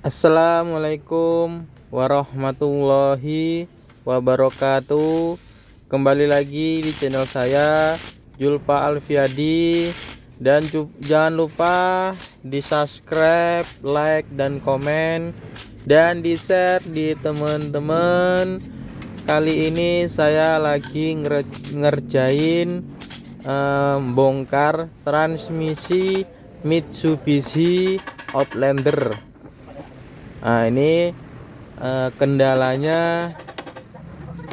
Assalamualaikum warahmatullahi wabarakatuh. Kembali lagi di channel saya Julpa Alfiadi. Dan jangan lupa di subscribe, like, dan komen, dan di share di teman-teman. Kali ini saya lagi ngerjain bongkar transmisi Mitsubishi Outlander. Nah ini kendalanya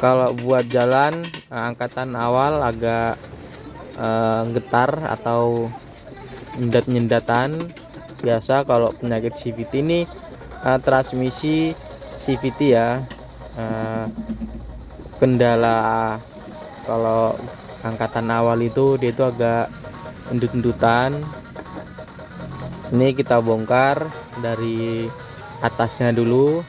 kalau buat jalan angkatan awal agak getar atau nyendat-nyendatan. Biasa kalau penyakit CVT ini transmisi CVT ya, kendala kalau angkatan awal itu dia itu agak endut-endutan. Ini kita bongkar dari atasnya dulu.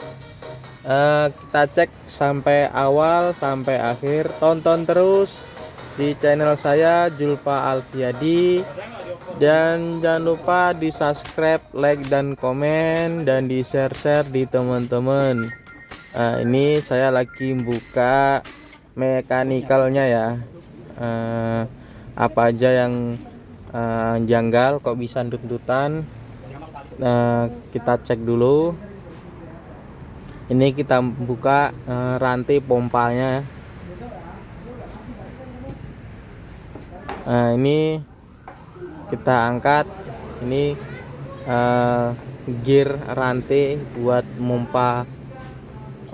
Kita cek sampai awal sampai akhir. Tonton terus di channel saya Julpa Alfiadi, dan jangan lupa di subscribe, like, dan komen, dan di share di teman-teman. Ini saya lagi buka mekanikalnya ya, apa aja yang janggal kok bisa ndut-ndutan. Kita cek dulu. Ini kita buka rantai pompanya. Ini kita angkat. Ini gear rantai buat mompa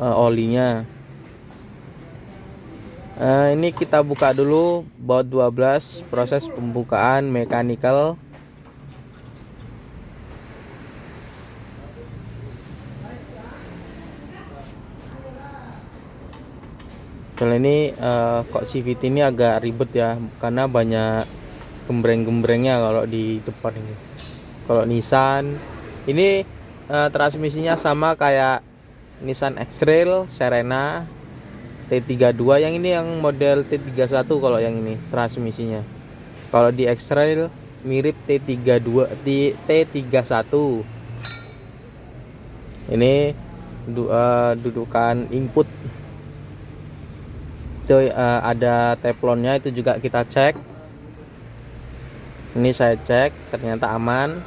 olinya. Ini kita buka dulu baut 12, proses pembukaan mekanikal. Kalau ini kok CVT ini agak ribet ya, karena banyak gembreng-gembrengnya kalau di depan ini. Kalau Nissan ini transmisinya sama kayak Nissan X-Trail, Serena, T32. Yang ini yang model T31 kalau yang ini transmisinya. Kalau di X-Trail mirip T32 di T31. Ini dudukan input. Ada teflonnya, itu juga kita cek. Ini saya cek ternyata aman.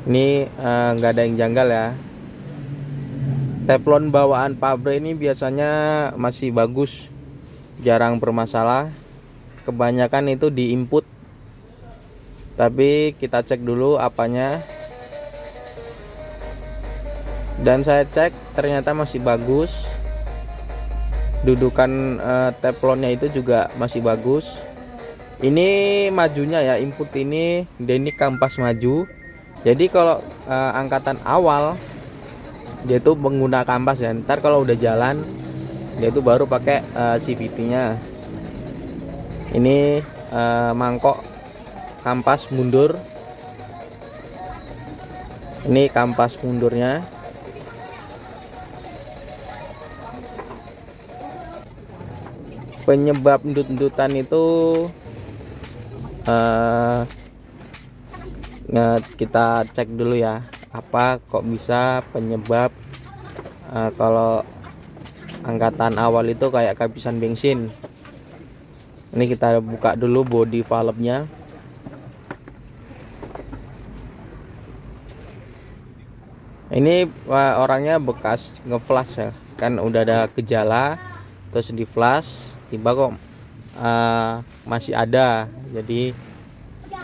Ini nggak ada yang janggal ya. Teflon bawaan pabrik ini biasanya masih bagus, jarang bermasalah. Kebanyakan itu di input, tapi kita cek dulu apanya. Dan saya cek ternyata masih bagus. Dudukan teflonnya itu juga masih bagus. Ini majunya ya, input ini kampas maju. Jadi kalau angkatan awal dia itu pengguna kampas ya. Ntar kalau udah jalan dia itu baru pakai CVT nya. Ini mangkok kampas mundur. Ini kampas mundurnya. Penyebab endut-endutan itu kita cek dulu ya, apa kok bisa penyebab kalau angkatan awal itu kayak kehabisan bensin. Ini kita buka dulu body valve-nya. Ini orangnya bekas ngeflash ya, kan udah ada gejala terus di flash, tiba kok masih ada. Jadi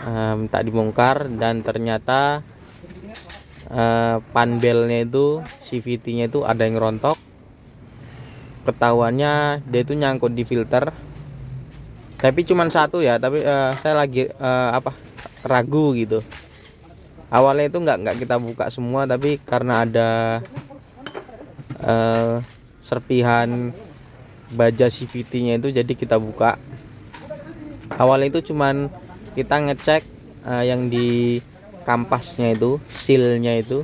minta dibongkar, dan ternyata panbelnya itu, CVT nya itu ada yang rontok. Ketahuannya dia itu nyangkut di filter, tapi cuman satu ya. Tapi saya lagi ragu gitu. Awalnya itu nggak kita buka semua, tapi karena ada serpihan baja CVT nya itu, jadi kita buka. Awalnya itu cuman kita ngecek yang di kampasnya itu, sealnya itu.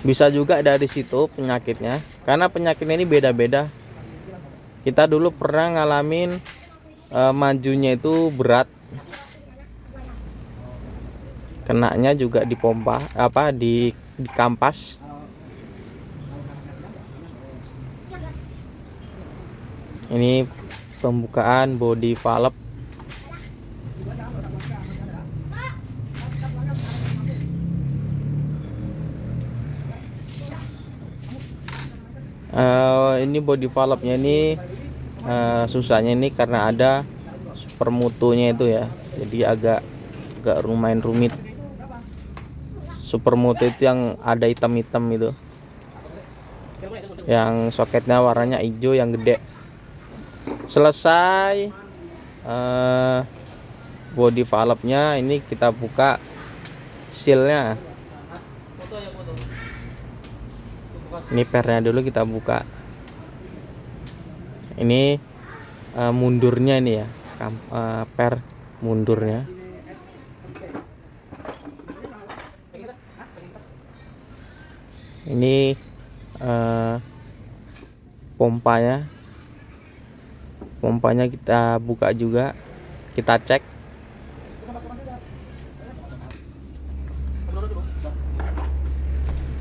Bisa juga dari situ penyakitnya, karena penyakitnya ini beda-beda. Kita dulu pernah ngalamin majunya itu berat, kenanya juga dipompa di kampas. Ini pembukaan body valve. Ini body valve-nya ini susahnya ini karena ada super mutunya itu ya, jadi agak lumayan rumit. Super mutu itu yang ada hitam-hitam itu, yang soketnya warnanya hijau yang gede. Selesai body valve-nya, ini kita buka sealnya. Ini pernya dulu kita buka. Ini mundurnya ini ya, per mundurnya. Ini pompanya kita buka juga, kita cek.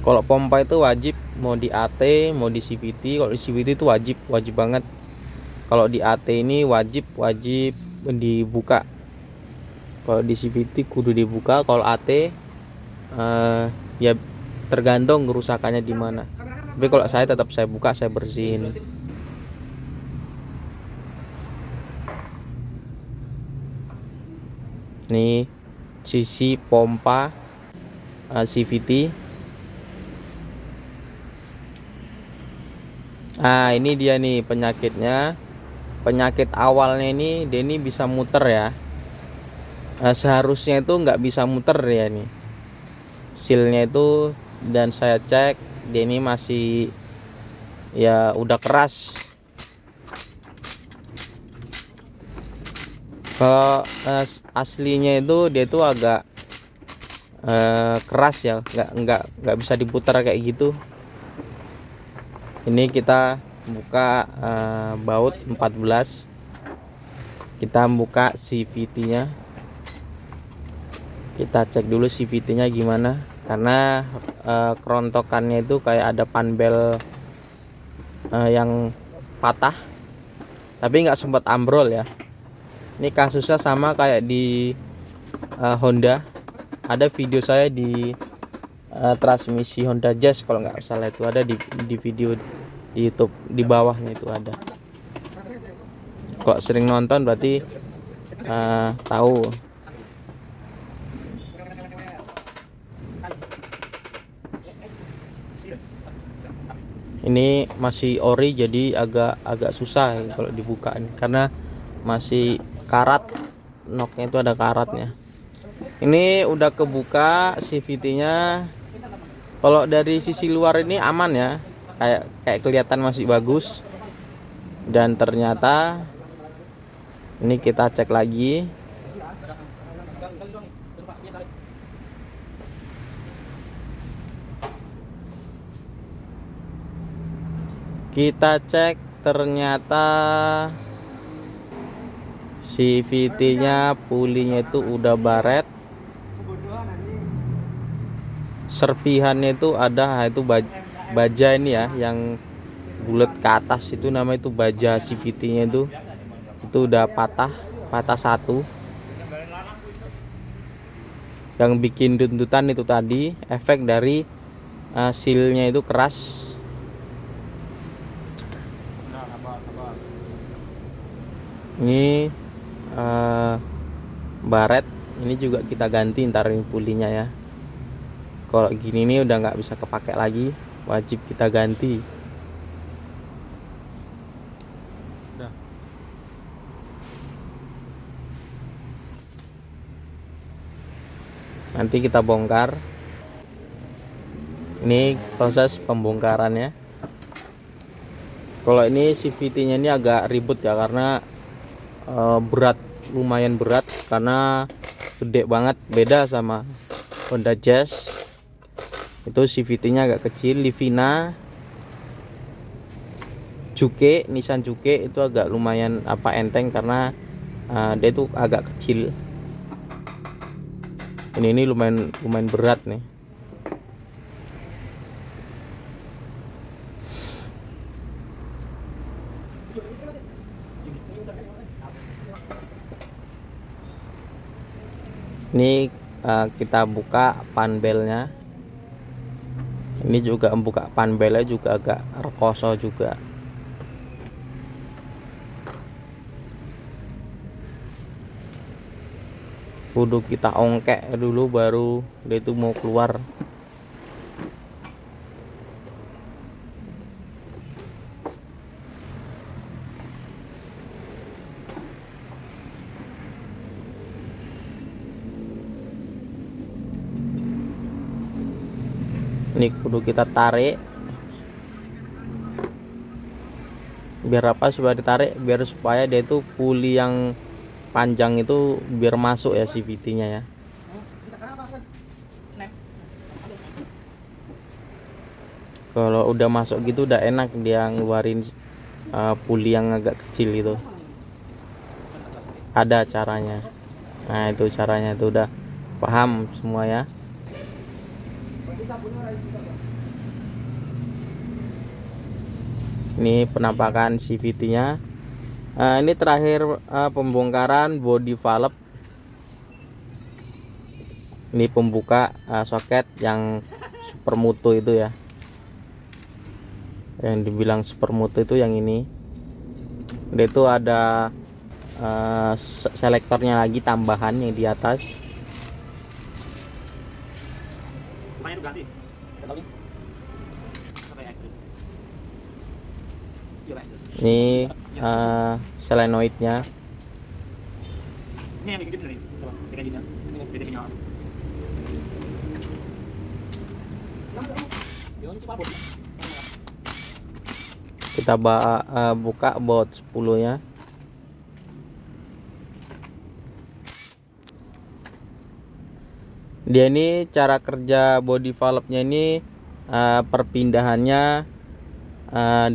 Kalau pompa itu wajib, mau di AT mau di CVT. Kalau di CVT itu wajib banget. Kalau di AT ini wajib dibuka. Kalau di CVT kudu dibuka. Kalau AT ya tergantung kerusakannya di mana. Tapi kalau saya tetap saya buka, saya bersihin. Nih sisi pompa CVT. Nah, ini dia nih penyakitnya. Penyakit awalnya ini dia ini bisa muter ya. Seharusnya itu nggak bisa muter ya nih. Sealnya itu, dan saya cek dia ini masih ya udah keras. Kalau aslinya itu dia itu agak keras ya, nggak bisa diputar kayak gitu. Ini kita buka baut 14. Kita buka CVT-nya. Kita cek dulu CVT-nya gimana, karena kerontokannya itu kayak ada panbel yang patah, tapi nggak sempat ambrol ya. Ini kasusnya sama kayak di Honda. Ada video saya di transmisi Honda Jazz kalau nggak salah, itu ada di video di YouTube, di bawahnya itu ada. Kalau sering nonton berarti tahu. Ini masih ori, jadi agak susah ya kalau dibuka karena masih karat, noknya itu ada karatnya. Ini udah kebuka CVT-nya. Kalau dari sisi luar ini aman ya, kayak kelihatan masih bagus. Dan ternyata ini kita cek lagi. Kita cek ternyata CVT-nya, pulinya itu udah baret. Serpihannya itu ada, itu baja ini ya, yang bulat ke atas itu nama itu baja CVT-nya itu udah patah satu. Yang bikin tuntutan itu tadi efek dari sealnya itu keras. Ini baret, ini juga kita ganti ntar ini pulinya ya. Kalau gini nih udah nggak bisa kepake lagi, wajib kita ganti. Nanti kita bongkar. Ini proses pembongkarannya. Kalau ini CVT-nya ini agak ribet ya, karena berat, lumayan berat, karena gede banget. Beda sama Honda Jazz, itu CVT-nya agak kecil. Livina, Juke, Nissan Juke itu agak lumayan enteng karena dia itu agak kecil. Ini lumayan berat nih. Ini kita buka panbelnya. Ini juga membuka panbelnya juga agak rekoso juga. Kudu kita ongkek dulu baru dia itu mau keluar. Ini kudu kita tarik. Biar apa? Supaya ditarik, biar supaya dia itu puli yang panjang itu biar masuk ya CVT-nya ya. Kalau udah masuk gitu udah enak dia ngeluarin puli yang agak kecil itu. Ada caranya. Nah, itu caranya, itu udah paham semua ya. Ini penampakan CVT-nya. Ini terakhir pembongkaran body valve. Ini pembuka soket yang supermutu itu ya. Yang dibilang supermutu itu yang ini. Dia itu ada selektornya lagi tambahan yang di atas. Ini solenoidnya. Kita buka baut 10 nya. Dia ini cara kerja body valve nya ini perpindahannya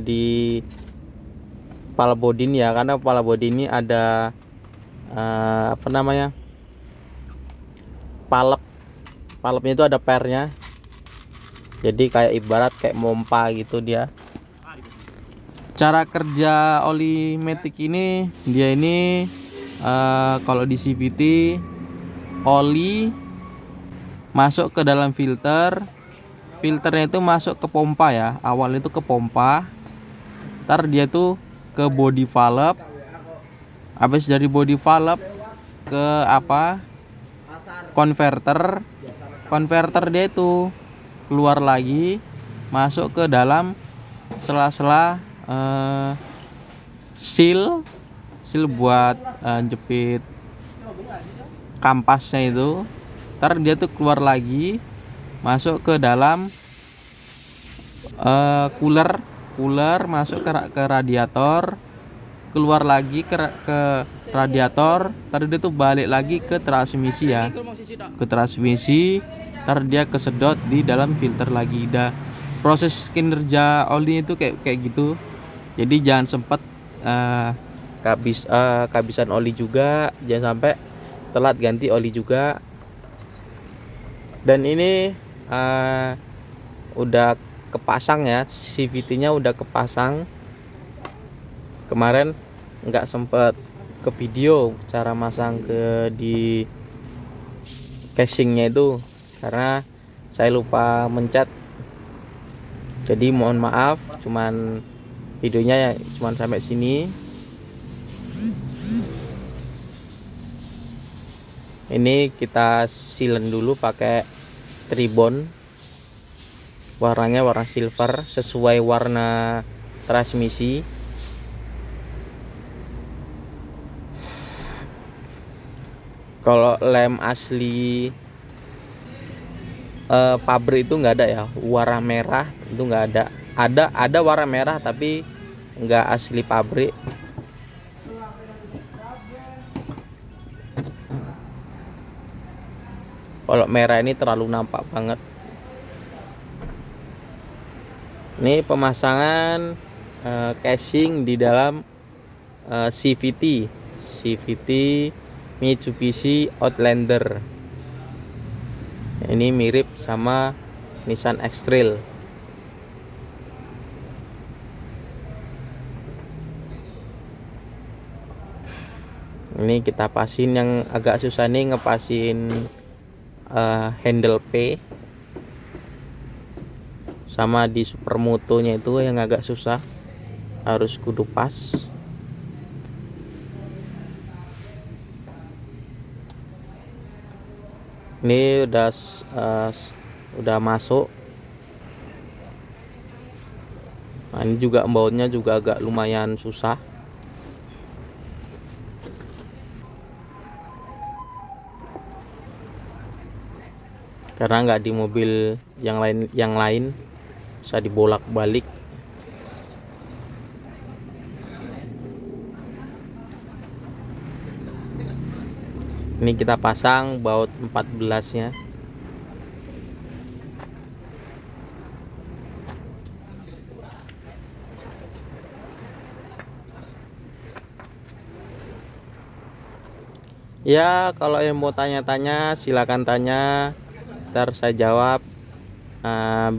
di kepala bodi ini ya, karena kepala bodi ini ada apa namanya, palepnya itu ada pernya, jadi kayak ibarat kayak mompa gitu dia. Cara kerja oli matic ini, dia ini kalau di CVT oli masuk ke dalam filternya itu masuk ke pompa ya, awal itu ke pompa, ntar dia tuh ke body valve, habis dari body valve ke apa, konverter dia itu keluar lagi masuk ke dalam sela-sela seal buat jepit kampasnya itu. Ntar dia tuh keluar lagi masuk ke dalam cooler masuk ke radiator, keluar lagi ke radiator, tadi dia tuh balik lagi ke transmisi ya, ke transmisi, ntar dia kesedot di dalam filter lagi. Dah proses kinerja oli itu kayak gitu. Jadi jangan sempet kehabisan oli juga, jangan sampai telat ganti oli juga. Dan ini udah kepasang ya, CVT-nya udah kepasang. Kemarin nggak sempet ke video cara masang ke di casingnya itu karena saya lupa mencet. Jadi mohon maaf, cuman videonya cuman sampai sini. Ini kita silen dulu pakai tribon. Warnanya warna silver sesuai warna transmisi. Kalau lem asli pabrik itu nggak ada ya, warna merah itu nggak ada. Ada warna merah tapi nggak asli pabrik. Kalau merah ini terlalu nampak banget. Ini pemasangan casing di dalam CVT Mitsubishi Outlander. Ini mirip sama Nissan X-Trail. Ini kita pasin, yang agak susah nih ngepasin handle P, sama di supermotonya itu yang agak susah, harus kudu pas. Ini udah masuk. Nah, ini juga bautnya juga agak lumayan susah. Karena nggak di mobil yang lain bisa dibolak-balik. Ini kita pasang baut 14-nya. Ya, kalau yang mau tanya-tanya silakan tanya, ntar saya jawab.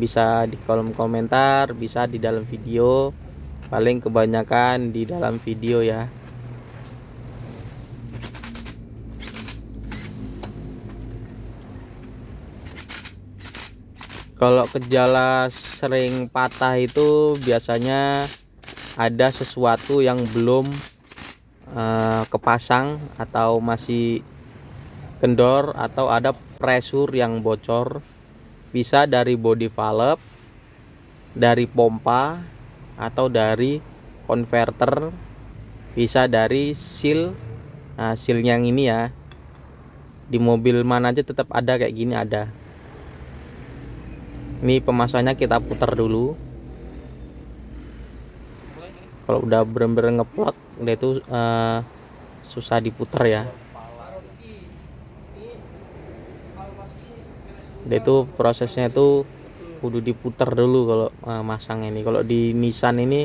Bisa di kolom komentar, bisa di dalam video. Paling kebanyakan di dalam video ya. Kalau gejala sering patah itu biasanya ada sesuatu yang belum kepasang atau masih kendor, atau ada pressure yang bocor. Bisa dari body valve, dari pompa, atau dari converter, bisa dari seal. Nah, seal yang ini ya, di mobil mana aja tetap ada kayak gini, ada. Ini pemasangannya kita putar dulu. Kalau udah bener-bener ngeplot, udah itu susah diputar ya. Itu prosesnya itu kudu diputar dulu kalau masang ini. Kalau di Nissan ini,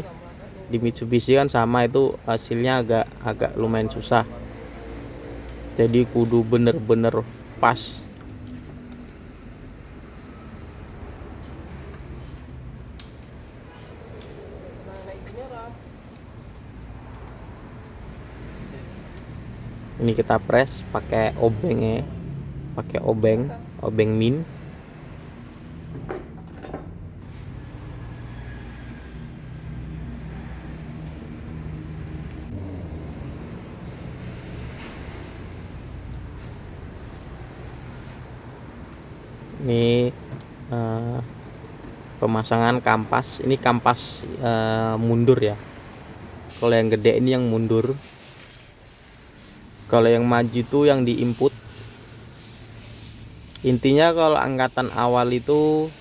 di Mitsubishi kan sama, itu hasilnya agak lumayan susah. Jadi kudu bener-bener pas. Ini kita press pakai obeng ya, pakai obeng min. Ini pemasangan kampas. Ini kampas mundur ya. Kalau yang gede ini yang mundur. Kalau yang maju itu yang di input. Intinya kalau angkatan awal itu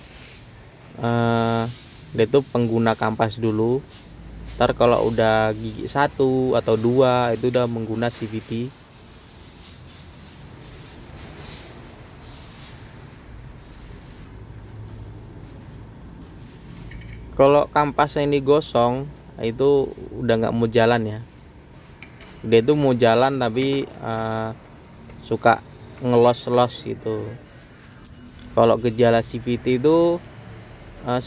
dia itu pengguna kampas dulu. Ntar kalau udah gigi 1 atau 2 itu udah mengguna CVT. Kalau kampasnya ini gosong, itu udah nggak mau jalan ya. Dia itu mau jalan tapi suka ngelos-los gitu. Kalau gejala CVT itu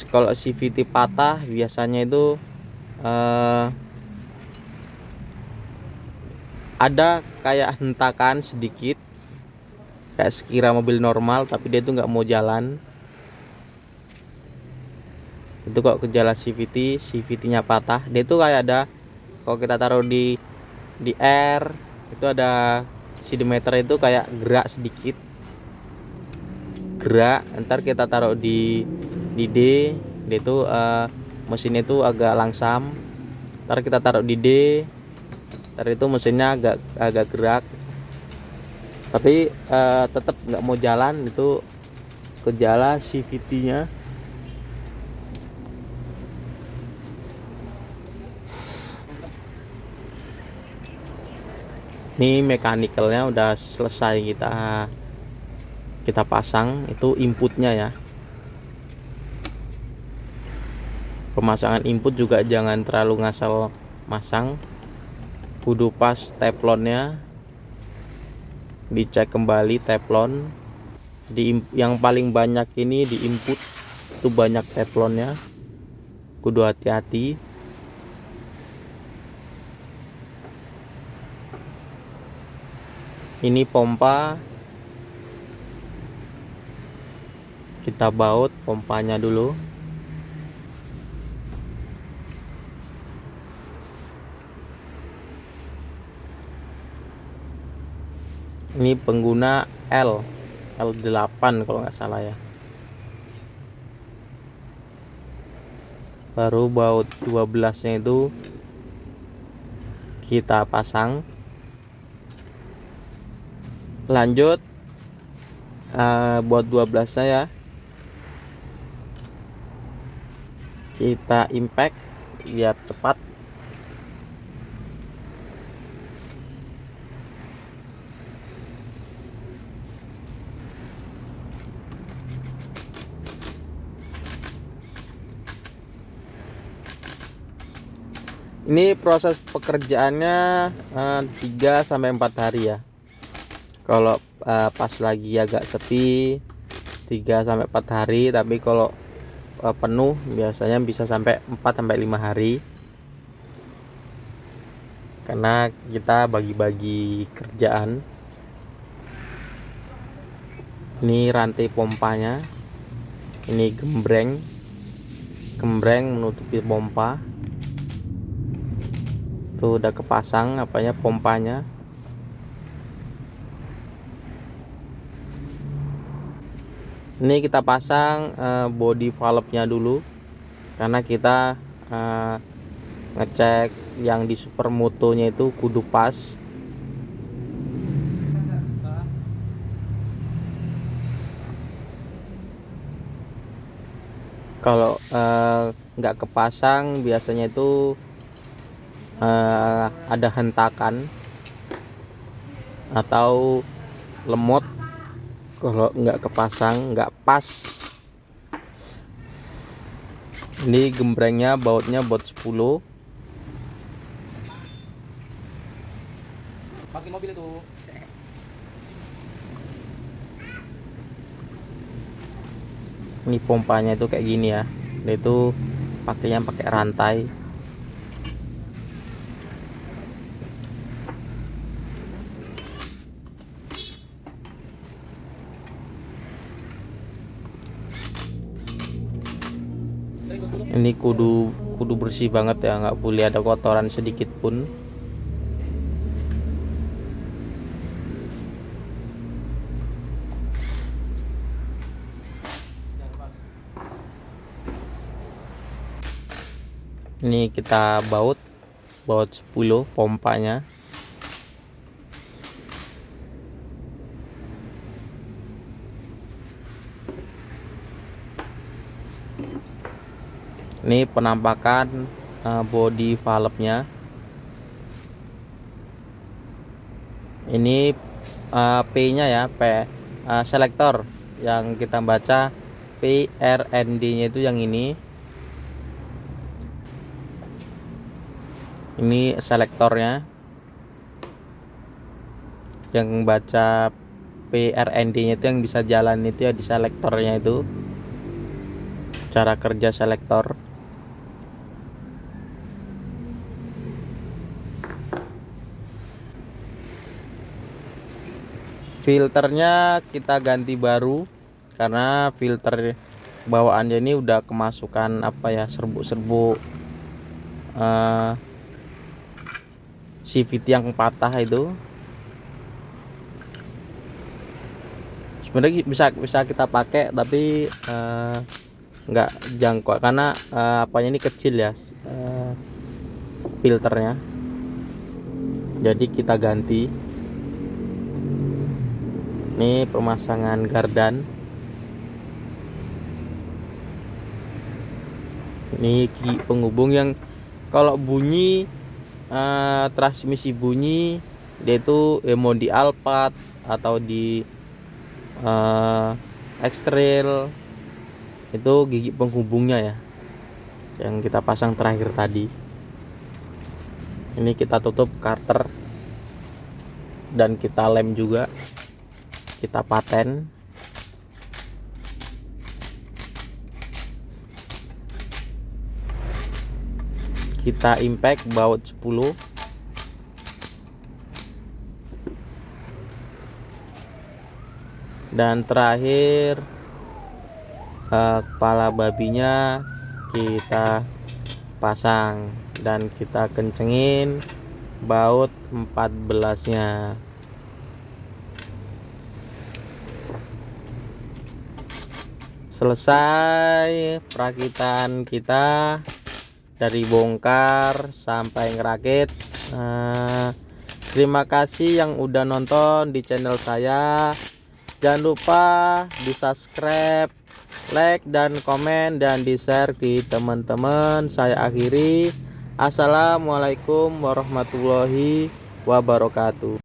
kalau CVT patah biasanya itu ada kayak hentakan sedikit, kayak sekira mobil normal, tapi dia itu nggak mau jalan. Itu kok gejala CVT-nya patah. Dia itu kayak ada, kalau kita taruh di R itu ada speedometer itu kayak gerak sedikit, gerak. Ntar kita taruh di D, dia itu mesinnya itu agak langsam. Ntar kita taruh di D, ntar itu mesinnya agak gerak, tapi tetap nggak mau jalan. Itu gejala CVT-nya. Ini mechanical-nya udah selesai kita pasang. Itu inputnya ya. Pemasangan input juga jangan terlalu ngasal masang, kudu pas teflonnya, dicek kembali teflon. yang paling banyak ini di input itu banyak teflonnya, kudu hati-hati. Ini pompa, kita baut pompanya dulu. Ini pengguna L8 kalau nggak salah ya. Baru baut 12-nya itu kita pasang. Lanjut baut 12-nya ya, kita impact biar cepat. Ini proses pekerjaannya 3-4 hari ya. Kalau pas lagi agak sepi 3-4 hari, tapi kalau penuh biasanya bisa sampai 4-5 hari. Karena kita bagi-bagi kerjaan. Ini rantai pompanya. Ini gembreng menutupi pompa. Tuh udah kepasang pompanya. Ini kita pasang body valve-nya dulu, karena kita ngecek yang di supermotonya itu kudu pas. Kalau nggak kepasang biasanya itu ada hentakan atau lemot. Kalau nggak kepasang, nggak pas. Ini gembrengnya bautnya baut 10. Pakai mobil itu. Ini pompanya itu kayak gini ya. Itu pakainya pakai rantai. Ini kudu bersih banget ya, nggak boleh ada kotoran sedikit pun. Ini kita baut 10 pompanya. Ini penampakan body valve-nya. Ini P-nya ya, selektor yang kita baca PRND-nya itu yang ini. Ini selektornya. Yang baca PRND-nya itu yang bisa jalan itu ya di selektornya itu. Cara kerja selektor. Filternya kita ganti baru karena filter bawaannya ini udah kemasukan serbuk-serbuk CVT yang patah itu. Sebenarnya bisa kita pakai, tapi nggak jangkau karena ini kecil ya filternya. Jadi kita ganti. Ini pemasangan gardan. Ini penghubung yang kalau bunyi transmisi bunyi, dia itu mau di Alphard atau di X-Trail, itu gigi penghubungnya ya yang kita pasang terakhir tadi. Ini kita tutup karter dan kita lem juga, kita paten. kita impact baut 10. Dan terakhir kepala babinya kita pasang dan kita kencengin baut 14-nya. Selesai perakitan kita dari bongkar sampai ngerakit. Terima kasih yang udah nonton di channel saya. Jangan lupa di subscribe, like dan komen, dan di share di teman-teman. Saya akhiri. Assalamualaikum warahmatullahi wabarakatuh.